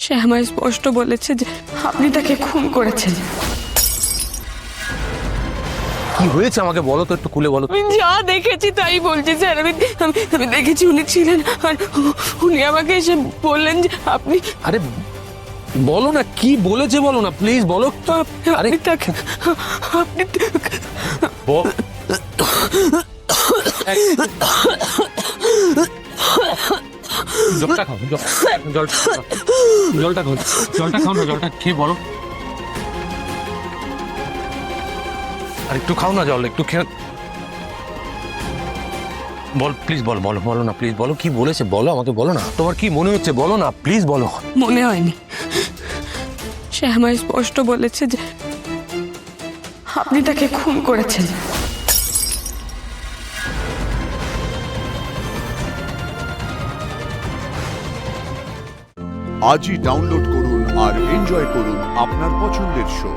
সে আমায় স্পষ্ট বলেছে যে আপনি তাকে খুন করেছেন। কি হয়েছে আমাকে বলো তো, একটু খুলে বলো। আমি যা দেখেছি তাই বলছি স্যার। আমি দেখেছি উনি ছিলেন, আর উনি আমাকে এসে বললেন যে আপনি আরে বলো না, কি বলেছে বলো না, প্লিজ বলো। আরে আপনি তাকে আপনি জলটা খাও, জলটা খাও, জলটা খাও না, জলটা খেয়ে বলো। আর একটু খাও না জল, একটু খেয়ে বল, প্লিজ বল, বলো বলো না, প্লিজ বলো কি বলেছে, বলো আমাকে, বলো না, তোমার কি মনে হচ্ছে বলো না, প্লিজ বলো। মনে হয়নি। সে আমায় স্পষ্ট বলেছে যে আপনি তাকে খুন করেছেন। আজই ডাউনলোড করুন আর এনজয় করুন আপনার পছন্দের শো।